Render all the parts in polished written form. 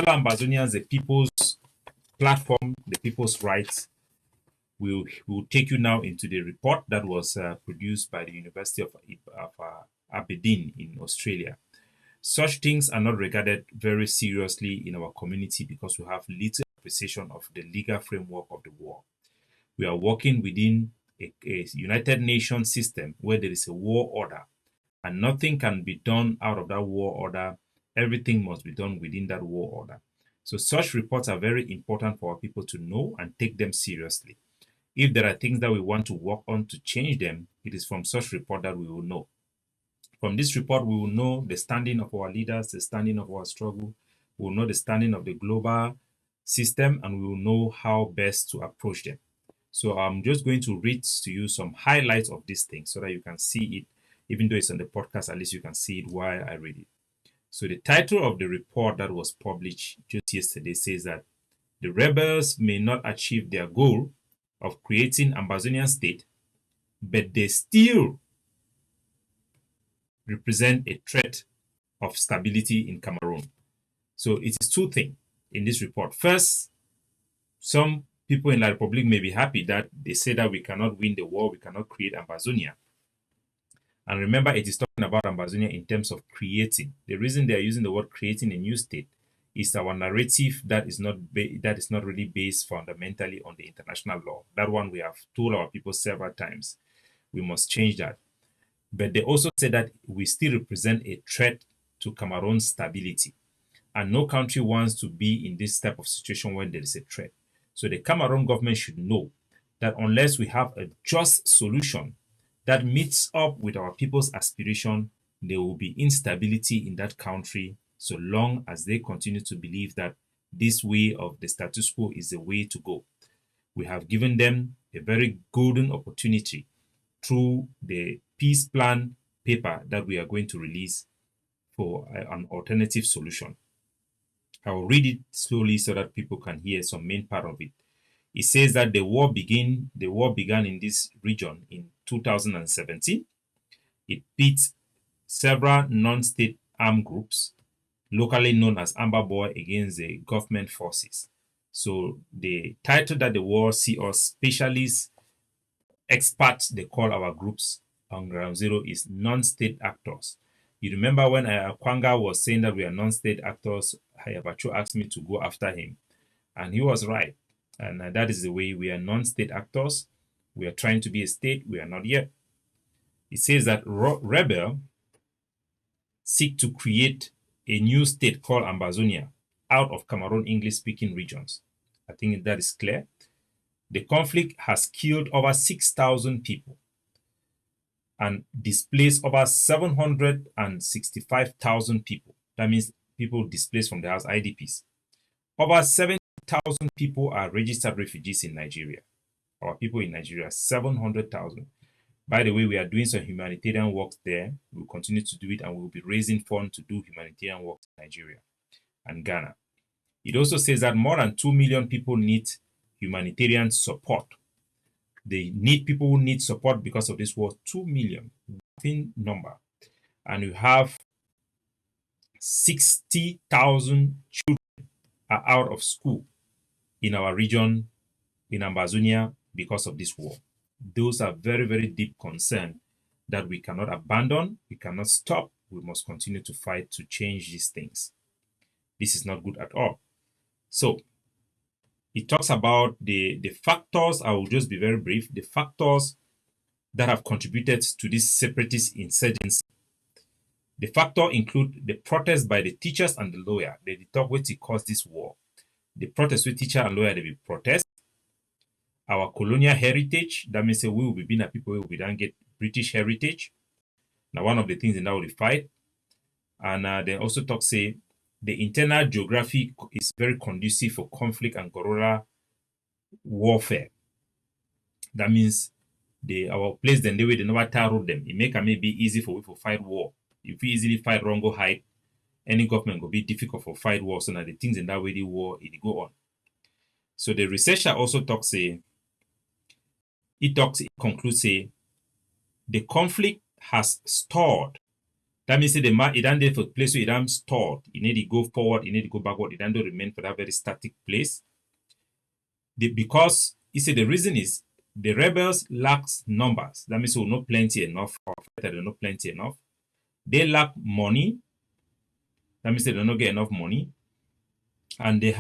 Ambazonians, the people's platform, the people's rights, will take you now into the report that was produced by the University of Aberdeen in Australia. Such things are not regarded very seriously in our community because we have little appreciation of the legal framework of the war. We are working within a United Nations system where there is a war order, and nothing can be done out of that war order. Everything must be done within that war order. So such reports are very important for our people to know and take them seriously. If there are things that we want to work on to change them, it is from such report that we will know. From this report, we will know the standing of our leaders, the standing of our struggle. We will know the standing of the global system, and we will know how best to approach them. So I'm just going to read to you some highlights of these things so that you can see it. Even though it's on the podcast, at least you can see it while I read it. So the title of the report that was published just yesterday says that the rebels may not achieve their goal of creating Ambazonian state, but they still represent a threat of stability in Cameroon. So it is two things in this report. First, some people in La Republic may be happy that they say that we cannot win the war, we cannot create Ambazonia. And remember, it is talking about Ambazonia in terms of creating. The reason they are using the word creating a new state is our narrative that is not really based fundamentally on the international law. That one we have told our people several times. We must change that. But they also say that we still represent a threat to Cameroon's stability. And no country wants to be in this type of situation when there is a threat. So the Cameroon government should know that unless we have a just solution that meets up with our people's aspiration, there will be instability in that country so long as they continue to believe that this way of the status quo is the way to go. We have given them a very golden opportunity through the peace plan paper that we are going to release for an alternative solution. I will read it slowly so that people can hear some main part of it. It says that the war began in this region in 2017. It pits several non-state armed groups, locally known as Amber Boy, against the government forces. So the title that the war see us specialists, experts, they call our groups on ground zero, is non-state actors. You remember when Kwanga was saying that we are non-state actors, Hayabacho asked me to go after him. And he was right. And that is the way we are non-state actors. We are trying to be a state. We are not yet. It says that rebel seek to create a new state called Ambazonia out of Cameroon English-speaking regions. I think that is clear. The conflict has killed over 6,000 people and displaced over 765,000 people. That means people displaced from their house, IDPs. Over 70,000 people are registered refugees in Nigeria. Our people in Nigeria, 700,000. By the way, we are doing some humanitarian work there. We'll continue to do it, and we'll be raising funds to do humanitarian work in Nigeria and Ghana. It also says that more than 2 million people need humanitarian support. People who need support because of this war, 2 million, thin number. And you have 60,000 children are out of school in our region, in Ambazonia, because of this war. Those are very, very deep concerns that we cannot abandon, we cannot stop, we must continue to fight to change these things. This is not good at all. So, it talks about the factors, I will just be very brief, the factors that have contributed to this separatist insurgency. The factors include the protest by the teachers and the lawyer. They talk what it caused this war. The protest with teacher and lawyer, they will protest. Our colonial heritage, that means we will be being a people who we don't get British heritage. Now, one of the things in that will fight. And they also talk, say, the internal geography is very conducive for conflict and guerrilla warfare. That means our place then the way they never tarot them. It make it maybe easy for we to fight war. If we easily fight wrong go hide, any government will be difficult for fight war. So now the things in that way the war it go on. So the researcher also talks it concludes the conflict has stalled That means say the it don't there for place where it don't stored. You need to go forward, you need to go backward, it don't remain for that very static place. Because he said the reason is the rebels lacks numbers. That means we not plenty enough, or they're not plenty enough. They lack money. That means they do not get enough money. And they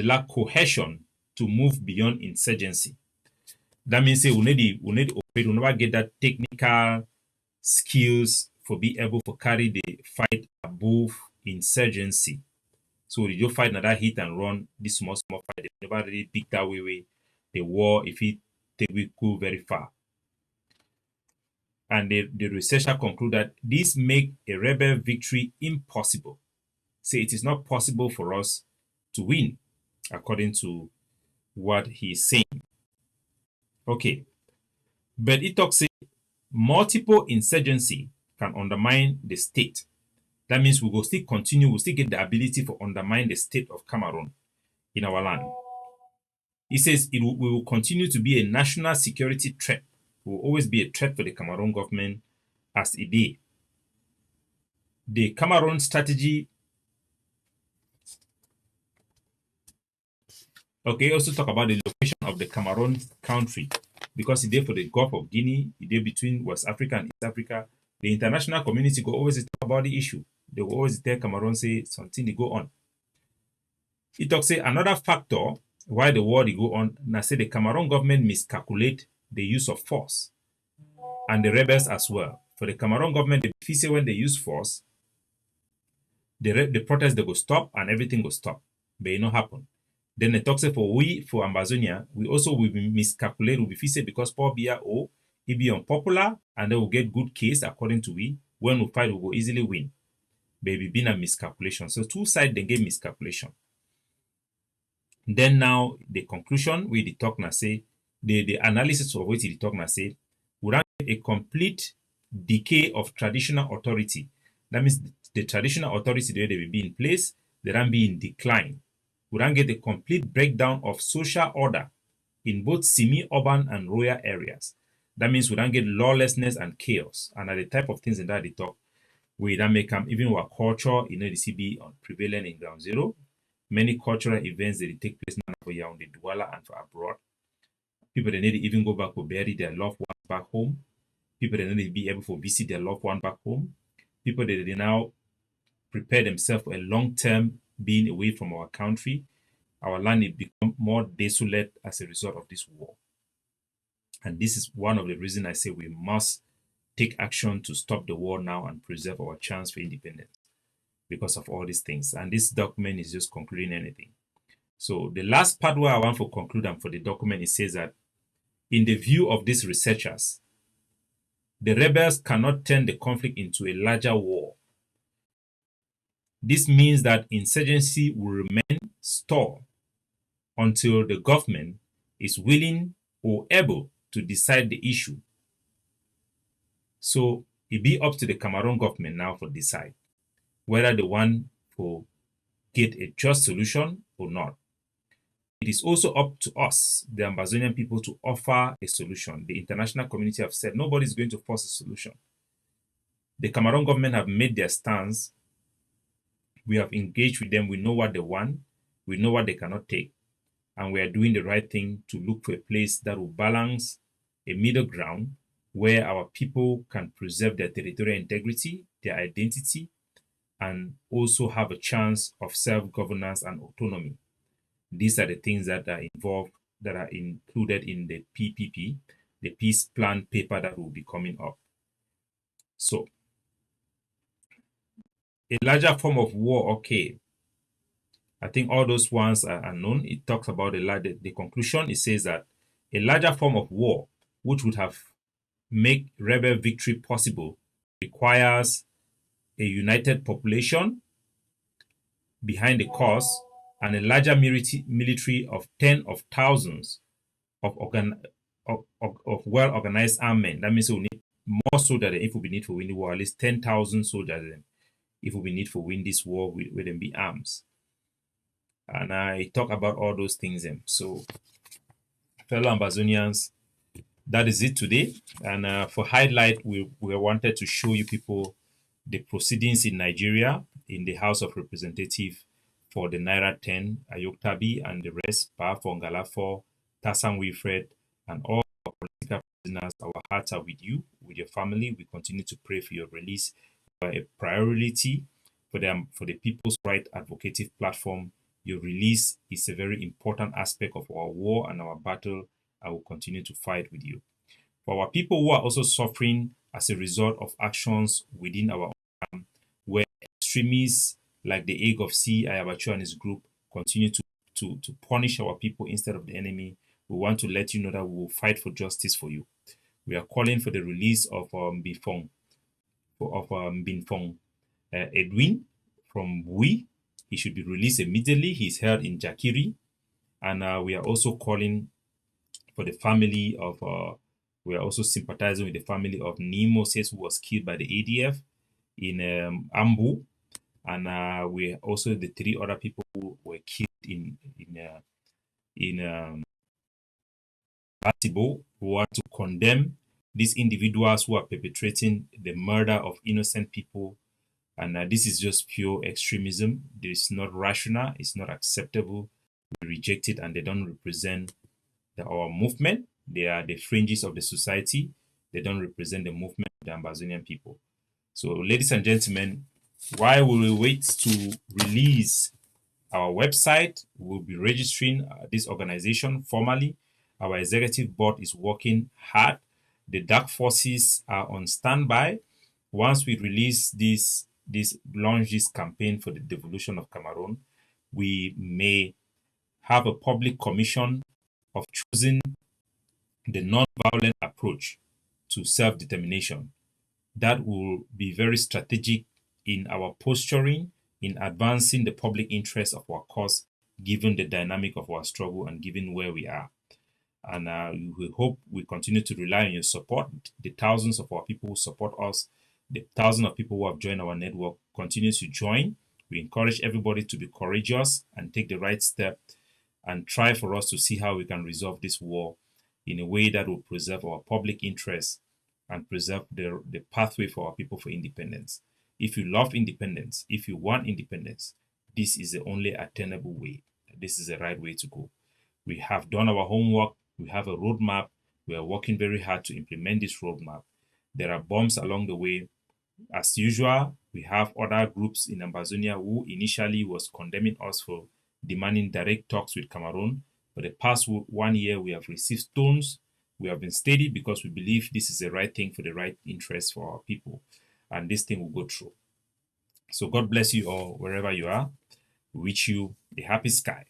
lack cohesion to move beyond insurgency. That means say we need to operate, we never get that technical skills for be able to carry the fight above insurgency. So you fight another hit and run, this small fight, they never really pick that way the war if it take we go very far. And the researcher conclude that this make a rebel victory impossible. Say it is not possible for us to win, according to what he is saying. Okay. But it talks multiple insurgency can undermine the state. That means we will still continue, we'll still get the ability to undermine the state of Cameroon in our land. He says we will continue to be a national security threat. It will always be a threat for the Cameroon government as it is. The Cameroon strategy. Okay, also talk about the location of the Cameroon country because it's there for the Gulf of Guinea, it's there between West Africa and East Africa. The international community will always talk about the issue. They will always tell Cameroon say something they go on. It talks say another factor why the war they go on. Now say the Cameroon government miscalculate the use of force and the rebels as well. For the Cameroon government, they say when they use force, the protest they go stop and everything will stop, but it not happen. Then they talk say for Ambazonia, we also will miscalculate, will be say because Paul Biya it be unpopular and they will get good case according to we. When we fight, we will easily win. But it been a miscalculation. So two sides they get miscalculation. Then now the conclusion we the talk now say the analysis of what the talk now say would have a complete decay of traditional authority. That means the traditional authority they will be in place, they don't be in decline. We don't get a complete breakdown of social order in both semi-urban and rural areas. That means we don't get lawlessness and chaos. And are the type of things in that they talk, we don't make them, even our culture, the CB on prevalent in ground zero. Many cultural events that take place now for Yaoundé, Douala, and for abroad. People they need to even go back to bury their loved ones back home. People they need to be able to visit their loved one back home. People that they now prepare themselves for a long term being away from our country. Our land has become more desolate as a result of this war. And this is one of the reasons I say we must take action to stop the war now and preserve our chance for independence because of all these things. And this document is just concluding anything. So the last part where I want to conclude and for the document, it says that in the view of these researchers, the rebels cannot turn the conflict into a larger war. This means that insurgency will remain stalled until the government is willing or able to decide the issue. So it be up to the Cameroon government now to decide whether they want to get a just solution or not. It is also up to us, the Ambazonian people, to offer a solution. The international community have said nobody is going to force a solution. The Cameroon government have made their stance. We have engaged with them. We know what they want. We know what they cannot take. And we are doing the right thing to look for a place that will balance a middle ground where our people can preserve their territorial integrity, their identity, and also have a chance of self-governance and autonomy. These are the things that are involved, that are included in the PPP, the peace plan paper that will be coming up. So, a larger form of war, okay. I think all those ones are known. It talks about the conclusion. It says that a larger form of war, which would have made rebel victory possible, requires a united population behind the cause and a larger military of tens of thousands of well-organized armed men. That means we need more soldiers if we need to win the war, at least 10,000 soldiers if we need to win this war with them be arms. And I talk about all those things. So, fellow Ambazonians, that is it today. And for highlight, we wanted to show you people the proceedings in Nigeria in the House of Representatives for the Naira 10, Ayoktabi, and the rest, Ngalafo, Tassan Wilfred, and all our political prisoners. Our hearts are with you, with your family. We continue to pray for your release. You are a priority for them, for the People's Right Advocative Platform. Your release is a very important aspect of our war and our battle. I will continue to fight with you. For our people who are also suffering as a result of actions within our own, where extremists like the Ague of C, Ayabacho and his group continue to punish our people instead of the enemy, we want to let you know that we will fight for justice for you. We are calling for the release of Binfong Edwin from Wui. He should be released immediately. He's held in Jakiri. And we are also calling for the family of, we are also sympathizing with the family of Moses, who was killed by the ADF in Ambu. And we also the 3 other people who were killed in Batibo. We want to condemn these individuals who are perpetrating the murder of innocent people. And this is just pure extremism. It's not rational. It's not acceptable. We reject it, and they don't represent our movement. They are the fringes of the society. They don't represent the movement of the Ambazonian people. So, ladies and gentlemen, while we will wait to release our website, we'll be registering this organization formally. Our executive board is working hard. The dark forces are on standby. Once we release launch this campaign for the devolution of Cameroon, we may have a public commission of choosing the non-violent approach to self-determination. That will be very strategic in our posturing, in advancing the public interest of our cause, given the dynamic of our struggle and given where we are. And we hope we continue to rely on your support. The thousands of our people who support us, the thousands of people who have joined our network, continue to join. We encourage everybody to be courageous and take the right step and try for us to see how we can resolve this war in a way that will preserve our public interest and preserve the pathway for our people for independence. If you love independence, if you want independence, this is the only attainable way. This is the right way to go. We have done our homework. We have a roadmap. We are working very hard to implement this roadmap. There are bumps along the way. As usual, we have other groups in Ambazonia who initially was condemning us for demanding direct talks with Cameroon. For the past 1 year, we have received stones. We have been steady because we believe this is the right thing for the right interest for our people. And this thing will go through. So God bless you all wherever you are. We wish you a happy sky.